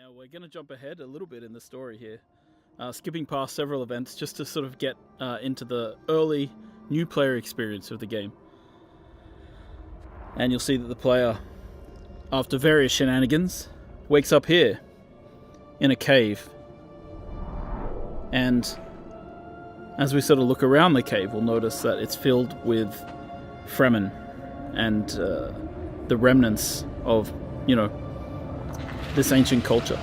Now we're going to jump ahead a little bit in the story here, skipping past several events just to sort of get into the early new player experience of the game. And you'll see that the player, after various shenanigans, wakes up here in a cave. And as we sort of look around the cave, we'll notice that it's filled with Fremen and the remnants of, this ancient culture.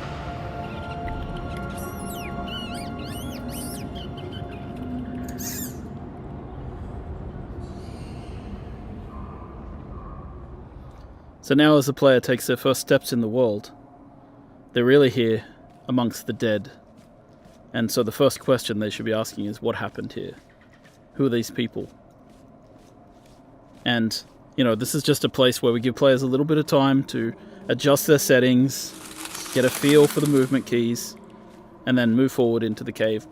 So now as the player takes their first steps in the world, they're really here amongst the dead. And so the first question they should be asking is, what happened here? Who are these people? And, this is just a place where we give players a little bit of time to adjust their settings, get a feel for the movement keys, and then move forward into the cave.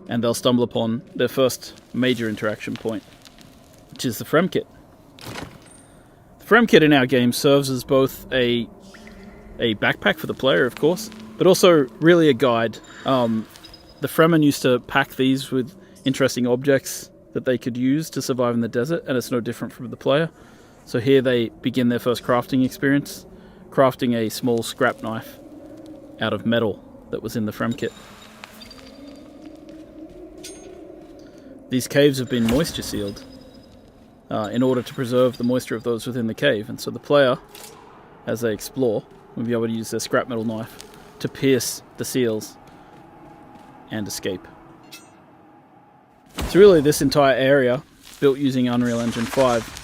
And they'll stumble upon their first major interaction point, which is the Frem kit. The Frem kit in our game serves as both a backpack for the player, of course, but also really a guide. The Fremen used to pack these with interesting objects that they could use to survive in the desert, and it's no different from the player. So here they begin their first crafting experience, crafting a small scrap knife out of metal that was in the Frem kit. These caves have been moisture sealed in order to preserve the moisture of those within the cave, and so the player, as they explore, will be able to use their scrap metal knife to pierce the seals and escape. So really this entire area, built using Unreal Engine 5,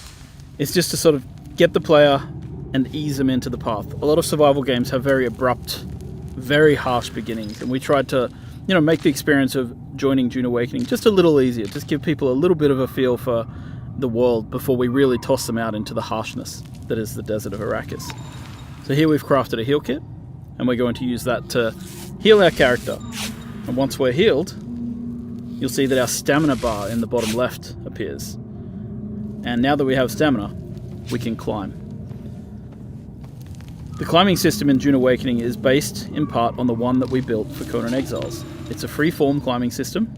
is just to sort of get the player and ease them into the path. A lot of survival games have very abrupt, very harsh beginnings, and we tried to, make the experience of joining Dune Awakening just a little easier, just give people a little bit of a feel for the world before we really toss them out into the harshness that is the desert of Arrakis. So here we've crafted a heal kit, and we're going to use that to heal our character. And once we're healed, you'll see that our stamina bar in the bottom left appears. And now that we have stamina, we can climb. The climbing system in Dune Awakening is based in part on the one that we built for Conan Exiles. It's a free-form climbing system.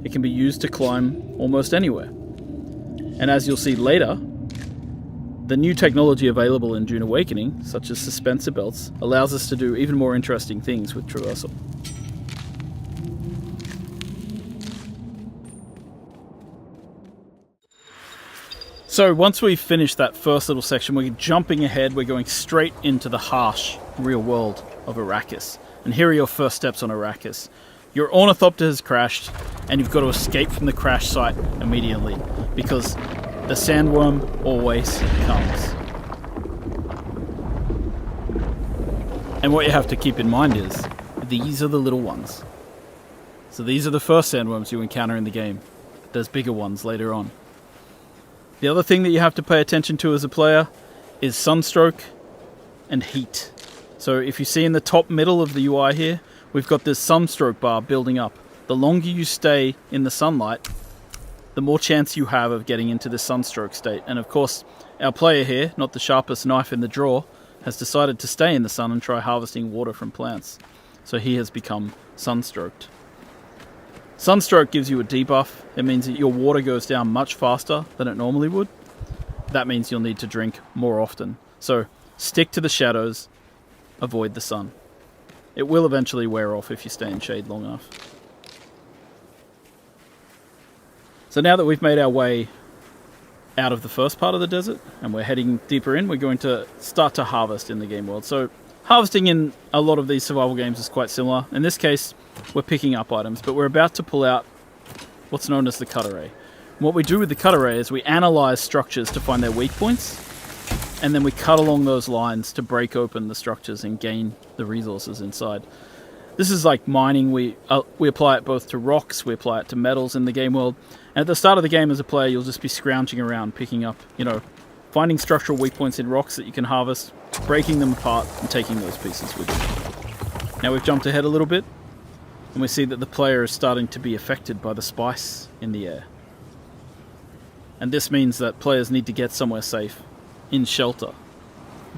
It can be used to climb almost anywhere. And as you'll see later, the new technology available in Dune Awakening, such as suspensor belts, allows us to do even more interesting things with traversal. So once we've finished that first little section, we're jumping ahead, we're going straight into the harsh real world of Arrakis. And here are your first steps on Arrakis. Your ornithopter has crashed, and you've got to escape from the crash site immediately, because the sandworm always comes. And what you have to keep in mind is, these are the little ones. So these are the first sandworms you encounter in the game. There's bigger ones later on. The other thing that you have to pay attention to as a player is sunstroke and heat. So if you see in the top middle of the UI here, we've got this sunstroke bar building up. The longer you stay in the sunlight, the more chance you have of getting into this sunstroke state. And of course, our player here, not the sharpest knife in the drawer, has decided to stay in the sun and try harvesting water from plants. So he has become sunstroked. Sunstroke gives you a debuff. It means that your water goes down much faster than it normally would. That means you'll need to drink more often. So stick to the shadows, avoid the sun. It will eventually wear off if you stay in shade long enough. So now that we've made our way out of the first part of the desert and we're heading deeper in, we're going to start to harvest in the game world. So harvesting in a lot of these survival games is quite similar. In this case, we're picking up items, but we're about to pull out what's known as the cut array. And what we do with the cut array is we analyze structures to find their weak points, and then we cut along those lines to break open the structures and gain the resources inside. This is like mining. We apply it both to rocks, we apply it to metals in the game world. And at the start of the game as a player, you'll just be scrounging around, picking up, finding structural weak points in rocks that you can harvest, breaking them apart, and taking those pieces with you. Now we've jumped ahead a little bit, and we see that the player is starting to be affected by the spice in the air. And this means that players need to get somewhere safe, in shelter,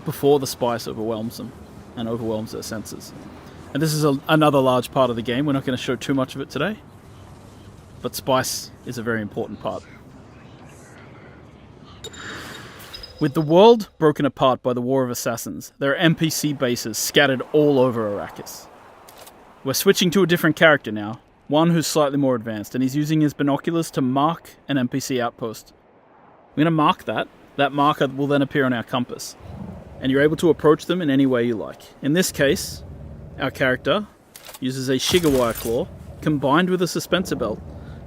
before the spice overwhelms them. and overwhelms their senses. And this is another large part of the game. We're not going to show too much of it today, but spice is a very important part. With the world broken apart by the War of Assassins, there are NPC bases scattered all over Arrakis. We're switching to a different character now, one who's slightly more advanced, and he's using his binoculars to mark an NPC outpost. We're going to mark that. That marker will then appear on our compass, and you're able to approach them in any way you like. In this case, our character uses a Shiga claw combined with a suspensor belt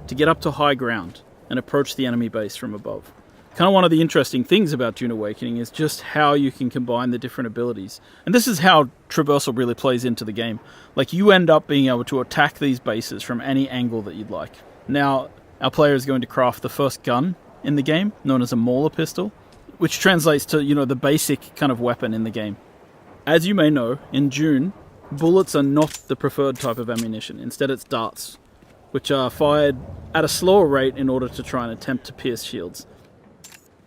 to get up to high ground and approach the enemy base from above. Kind of one of the interesting things about Dune Awakening is just how you can combine the different abilities. And this is how traversal really plays into the game. Like, you end up being able to attack these bases from any angle that you'd like. Now, our player is going to craft the first gun in the game, known as a mauler pistol, which translates to, the basic kind of weapon in the game. As you may know, in Dune, bullets are not the preferred type of ammunition. Instead, it's darts, which are fired at a slower rate in order to try and attempt to pierce shields.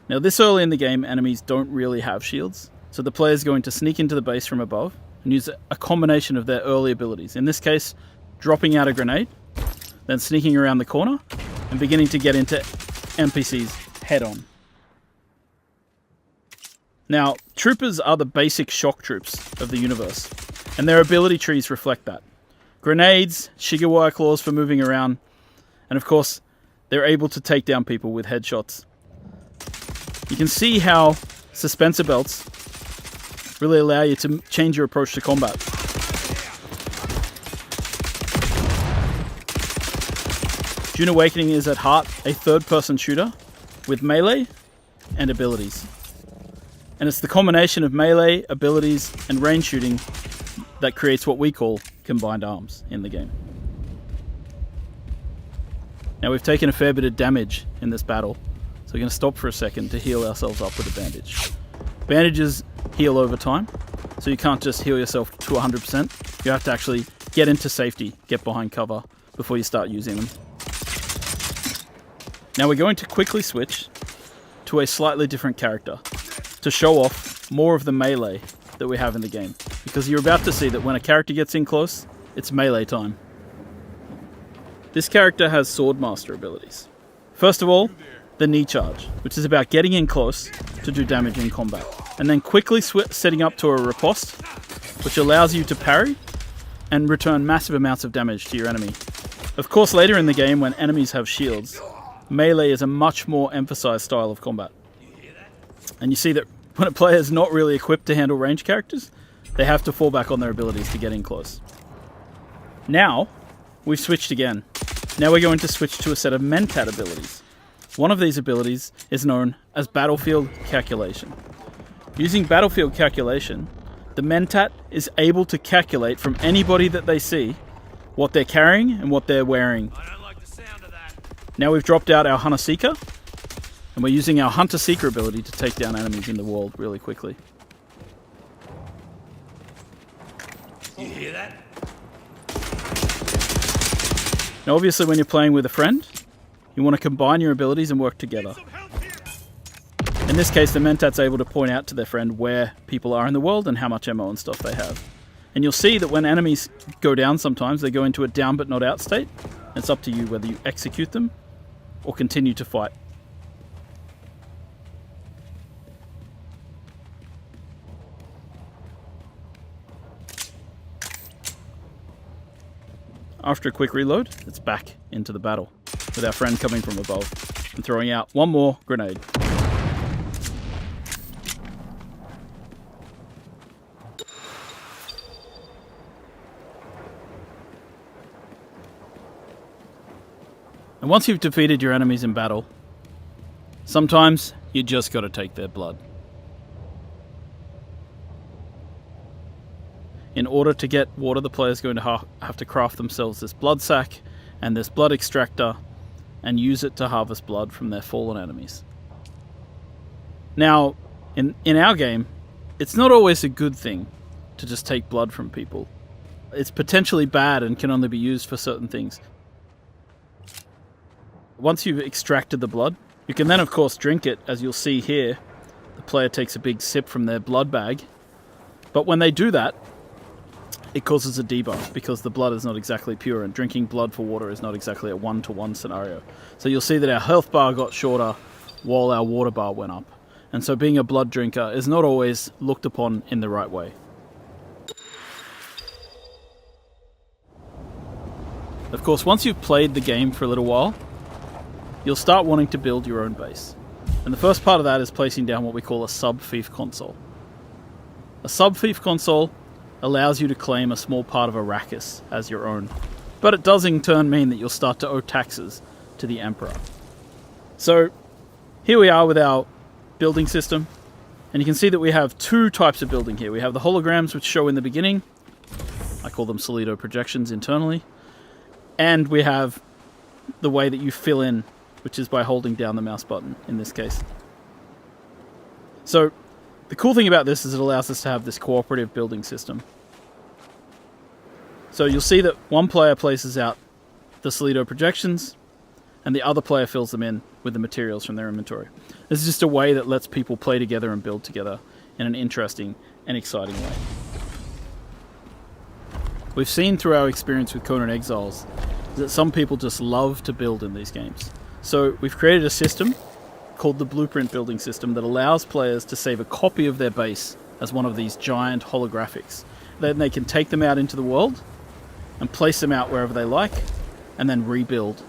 Now, this early in the game, enemies don't really have shields, so the player is going to sneak into the base from above and use a combination of their early abilities. In this case, dropping out a grenade, then sneaking around the corner, and beginning to get into NPCs head-on. Now, troopers are the basic shock troops of the universe, and their ability trees reflect that. Grenades, Shiga claws for moving around, and of course, they're able to take down people with headshots. You can see how suspensor belts really allow you to change your approach to combat. Dune Awakening is at heart a third-person shooter with melee and abilities. And it's the combination of melee, abilities, and range shooting that creates what we call combined arms in the game. Now, we've taken a fair bit of damage in this battle, so we're going to stop for a second to heal ourselves up with a bandage. Bandages heal over time, so you can't just heal yourself to 100%. You have to actually get into safety, get behind cover before you start using them. Now we're going to quickly switch to a slightly different character to show off more of the melee that we have in the game, because you're about to see that when a character gets in close, it's melee time. This character has Swordmaster abilities. First of all, the knee charge, which is about getting in close to do damage in combat, and then quickly setting up to a riposte, which allows you to parry and return massive amounts of damage to your enemy. Of course, later in the game, when enemies have shields, melee is a much more emphasized style of combat. And you see that when a player is not really equipped to handle ranged characters, they have to fall back on their abilities to get in close. Now, we've switched again. Now we're going to switch to a set of Mentat abilities. One of these abilities is known as Battlefield Calculation. Using Battlefield Calculation, the Mentat is able to calculate from anybody that they see what they're carrying and what they're wearing. I don't like the sound of that. Now we've dropped out our Hunter Seeker, and we're using our Hunter Seeker ability to take down enemies in the world really quickly. You hear that? Now obviously when you're playing with a friend, you want to combine your abilities and work together. In this case, the Mentat's able to point out to their friend where people are in the world and how much ammo and stuff they have. And you'll see that when enemies go down sometimes, they go into a down but not out state. It's up to you whether you execute them or continue to fight. After a quick reload, it's back into the battle, with our friend coming from above and throwing out one more grenade. And once you've defeated your enemies in battle, sometimes you just got to take their blood. In order to get water, the player's going to have to craft themselves this blood sack and this blood extractor and use it to harvest blood from their fallen enemies. Now, in our game, it's not always a good thing to just take blood from people. It's potentially bad and can only be used for certain things. Once you've extracted the blood, you can then of course drink it. As you'll see here, the player takes a big sip from their blood bag. But when they do that, it causes a debuff because the blood is not exactly pure, and drinking blood for water is not exactly a 1-to-1 scenario. So you'll see that our health bar got shorter while our water bar went up. And so being a blood drinker is not always looked upon in the right way. Of course, once you've played the game for a little while, you'll start wanting to build your own base. And the first part of that is placing down what we call a sub-fief console. A sub-fief console allows you to claim a small part of Arrakis as your own, but it does in turn mean that you'll start to owe taxes to the Emperor. So here we are with our building system, and you can see that we have two types of building here. We have the holograms, which show in the beginning. I call them solido projections internally. And we have the way that you fill in, which is by holding down the mouse button in this case. So the cool thing about this is it allows us to have this cooperative building system. So you'll see that one player places out the solido projections and the other player fills them in with the materials from their inventory. This is just a way that lets people play together and build together in an interesting and exciting way. We've seen through our experience with Conan Exiles that some people just love to build in these games. So we've created a system called the Blueprint Building System that allows players to save a copy of their base as one of these giant holographics. Then they can take them out into the world and place them out wherever they like and then rebuild.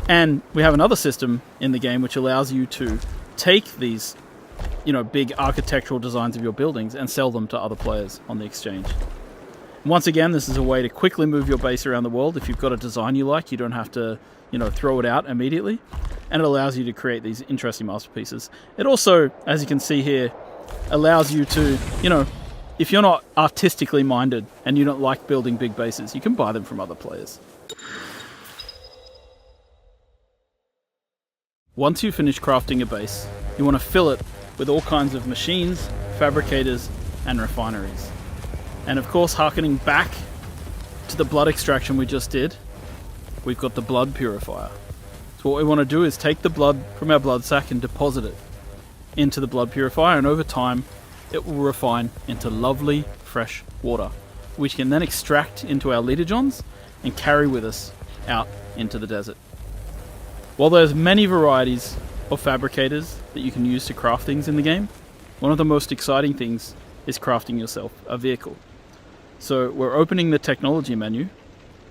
And we have another system in the game which allows you to take these, big architectural designs of your buildings and sell them to other players on the exchange. Once again, this is a way to quickly move your base around the world. If you've got a design you like, you don't have to, throw it out immediately. And it allows you to create these interesting masterpieces. It also, as you can see here, allows you to, if you're not artistically minded and you don't like building big bases, you can buy them from other players. Once you finish crafting a base, you want to fill it with all kinds of machines, fabricators, and refineries. And of course, harkening back to the blood extraction we just did, we've got the blood purifier. So what we want to do is take the blood from our blood sac and deposit it into the blood purifier, and over time it will refine into lovely fresh water, which can then extract into our litagens and carry with us out into the desert. While there's many varieties of fabricators that you can use to craft things in the game, one of the most exciting things is crafting yourself a vehicle. So we're opening the technology menu,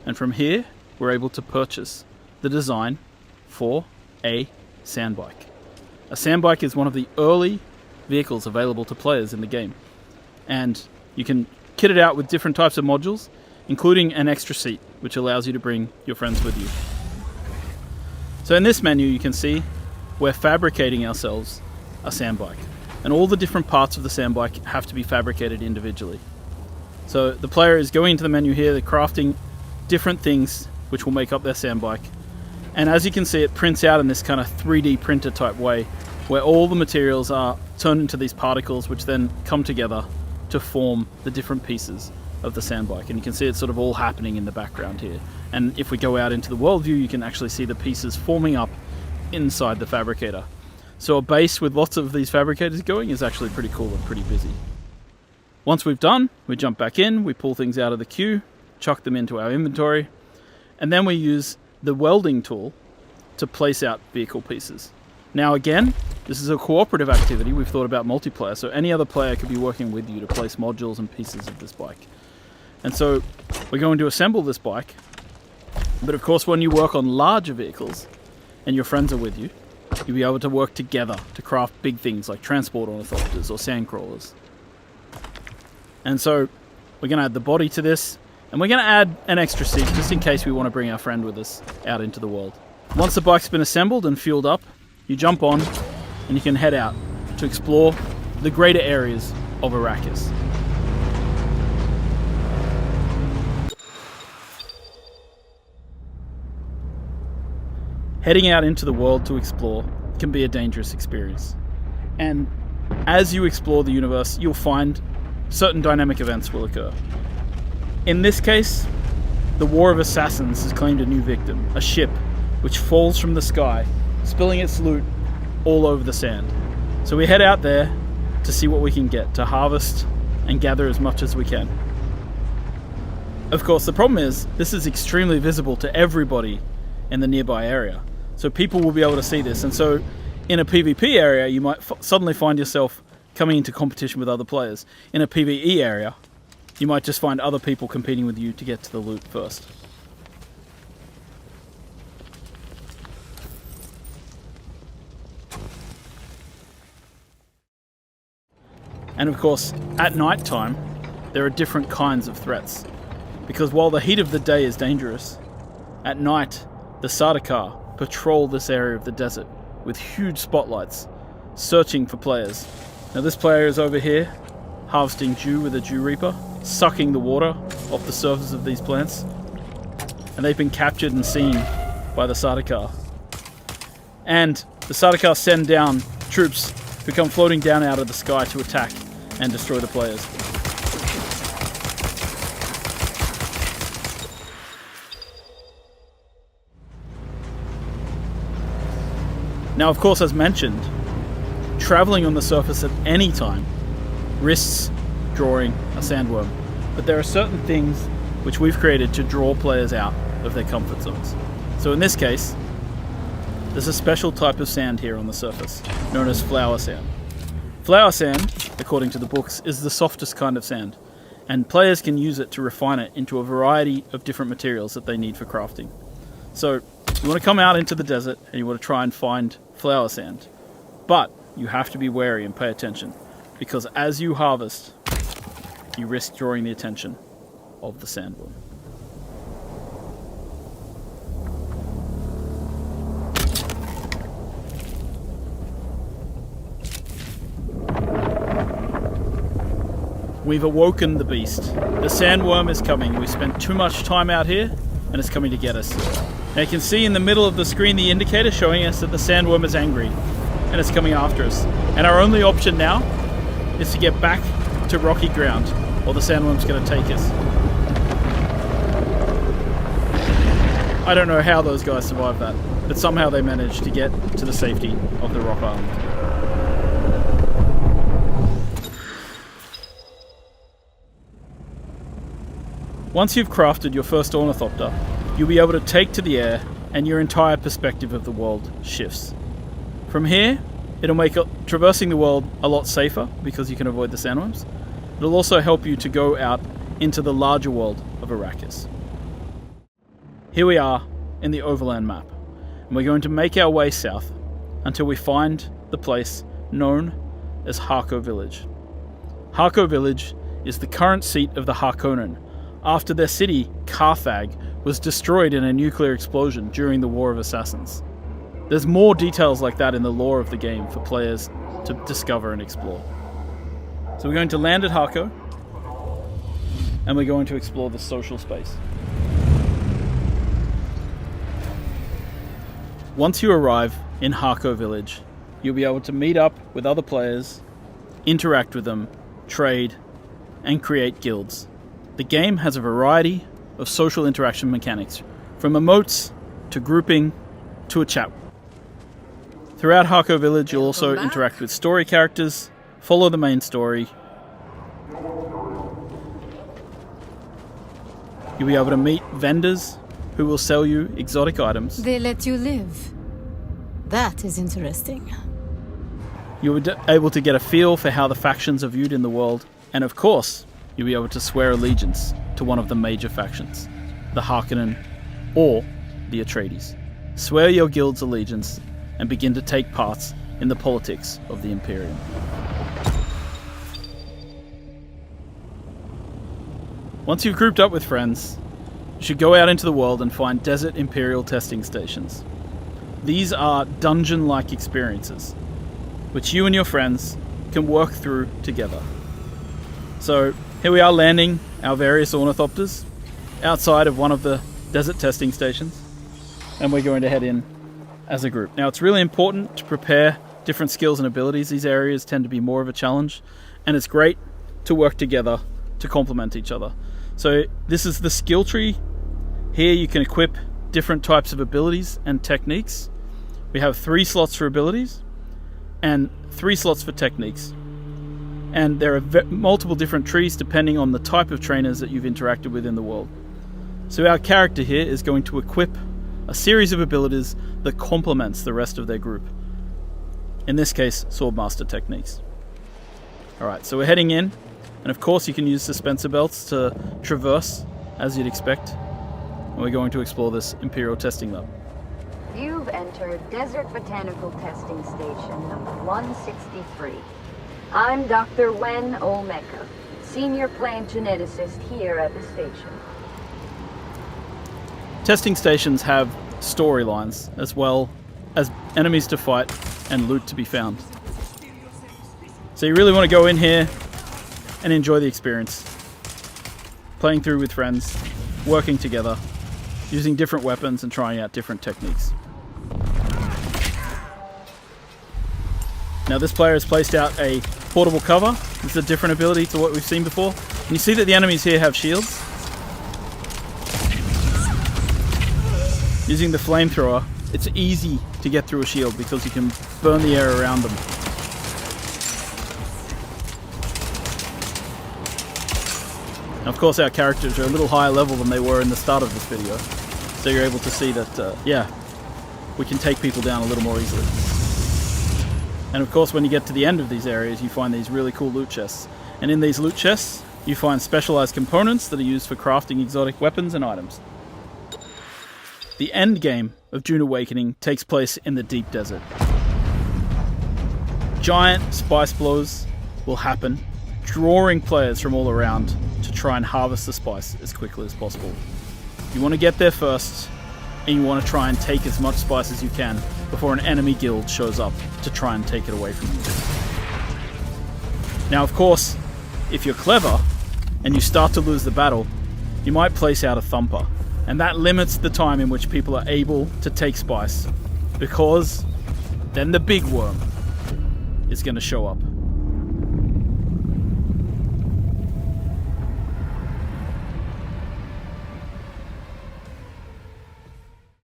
and from here we're able to purchase the design for a sandbike. A sandbike is one of the early vehicles available to players in the game, and you can kit it out with different types of modules, including an extra seat, which allows you to bring your friends with you. So in this menu you can see we're fabricating ourselves a sandbike, and all the different parts of the sandbike have to be fabricated individually. So the player is going into the menu here, they're crafting different things which will make up their sandbike. And as you can see, it prints out in this kind of 3D printer type way, where all the materials are turned into these particles which then come together to form the different pieces of the sandbike. And you can see it's sort of all happening in the background here. And if we go out into the world view, you can actually see the pieces forming up inside the fabricator. So a base with lots of these fabricators going is actually pretty cool and pretty busy. Once we've done, we jump back in, we pull things out of the queue, chuck them into our inventory, and then we use the welding tool to place out vehicle pieces. Now again, this is a cooperative activity. We've thought about multiplayer, so any other player could be working with you to place modules and pieces of this bike. And so we're going to assemble this bike, but of course when you work on larger vehicles and your friends are with you, you'll be able to work together to craft big things like transport ornithopters or sand crawlers. And so we're going to add the body to this, and we're going to add an extra seat just in case we want to bring our friend with us out into the world. Once the bike's been assembled and fueled up, you jump on and you can head out to explore the greater areas of Arrakis. Heading out into the world to explore can be a dangerous experience. And as you explore the universe, you'll find certain dynamic events will occur. In this case, the War of Assassins has claimed a new victim, a ship which falls from the sky, spilling its loot all over the sand. So we head out there to see what we can get, to harvest and gather as much as we can. Of course, the problem is this is extremely visible to everybody in the nearby area. So people will be able to see this. And so in a PvP area, you might suddenly find yourself coming into competition with other players. In a PvE area, you might just find other people competing with you to get to the loot first. And of course, at night time, there are different kinds of threats. Because while the heat of the day is dangerous, at night, the Sardaukar patrol this area of the desert with huge spotlights, searching for players. Now this player is over here, harvesting dew with a dew reaper, sucking the water off the surface of these plants. And they've been captured and seen by the Sardaukar. And the Sardaukar send down troops who come floating down out of the sky to attack and destroy the players. Now, of course, as mentioned, traveling on the surface at any time risks drawing a sandworm. But there are certain things which we've created to draw players out of their comfort zones. So in this case, there's a special type of sand here on the surface, known as flower sand. Flower sand, according to the books, is the softest kind of sand, and players can use it to refine it into a variety of different materials that they need for crafting. So you want to come out into the desert and you want to try and find flower sand, but you have to be wary and pay attention, because as you harvest, you risk drawing the attention of the sandworm. We've awoken the beast. The sandworm is coming. We spent too much time out here and it's coming to get us. Now you can see in the middle of the screen the indicator showing us that the sandworm is angry and it's coming after us. And our only option now is to get back to rocky ground, or the sandworm's going to take us. I don't know how those guys survived that, but somehow they managed to get to the safety of the rock island. Once you've crafted your first ornithopter, you'll be able to take to the air and your entire perspective of the world shifts. From here, it'll make traversing the world a lot safer because you can avoid the sandworms. It'll also help you to go out into the larger world of Arrakis. Here we are in the overland map, and we're going to make our way south until we find the place known as Harko Village. Harko Village is the current seat of the Harkonnen, after their city, Carthag, was destroyed in a nuclear explosion during the War of Assassins. There's more details like that in the lore of the game for players to discover and explore. So we're going to land at Harko, and we're going to explore the social space. Once you arrive in Harko Village, you'll be able to meet up with other players, interact with them, trade, and create guilds. The game has a variety of social interaction mechanics, from emotes to grouping to a chat. Throughout Harko Village, you'll also interact with story characters, follow the main story. You'll be able to meet vendors who will sell you exotic items. They let you live. That is interesting. You'll be able to get a feel for how the factions are viewed in the world, and of course, you'll be able to swear allegiance to one of the major factions, the Harkonnen or the Atreides. Swear your guild's allegiance and begin to take part in the politics of the Imperium. Once you've grouped up with friends, you should go out into the world and find desert Imperial testing stations. These are dungeon-like experiences, which you and your friends can work through together. So here we are landing our various ornithopters outside of one of the desert testing stations, and we're going to head in as a group. Now it's really important to prepare different skills and abilities. These areas tend to be more of a challenge, and it's great to work together to complement each other. So this is the skill tree. Here you can equip different types of abilities and techniques. We have 3 slots for abilities and 3 slots for techniques. and there are multiple different trees depending on the type of trainers that you've interacted with in the world. So our character here is going to equip a series of abilities that complements the rest of their group. In this case, Swordmaster techniques. Alright, so we're heading in, and of course you can use dispenser belts to traverse, as you'd expect. And we're going to explore this Imperial testing lab. You've entered Desert Botanical Testing Station number 163. I'm Dr. Wen Olmeca, Senior Plant Geneticist here at the station. Testing stations have storylines, as well as enemies to fight and loot to be found. So you really want to go in here and enjoy the experience. Playing through with friends, working together, using different weapons and trying out different techniques. Now this player has placed out a portable cover. This is a different ability to what we've seen before. And you see that the enemies here have shields. Using the flamethrower, it's easy to get through a shield because you can burn the air around them. Now, of course, our characters are a little higher level than they were in the start of this video. So you're able to see that, yeah, we can take people down a little more easily. And of course, when you get to the end of these areas, you find these really cool loot chests. And in these loot chests, you find specialized components that are used for crafting exotic weapons and items. The end game of Dune Awakening takes place in the deep desert. Giant spice blows will happen, drawing players from all around to try and harvest the spice as quickly as possible. You want to get there first, and you want to try and take as much spice as you can before an enemy guild shows up to try and take it away from you. Now, of course, if you're clever and you start to lose the battle, you might place out a thumper, and that limits the time in which people are able to take spice, because then the big worm is going to show up.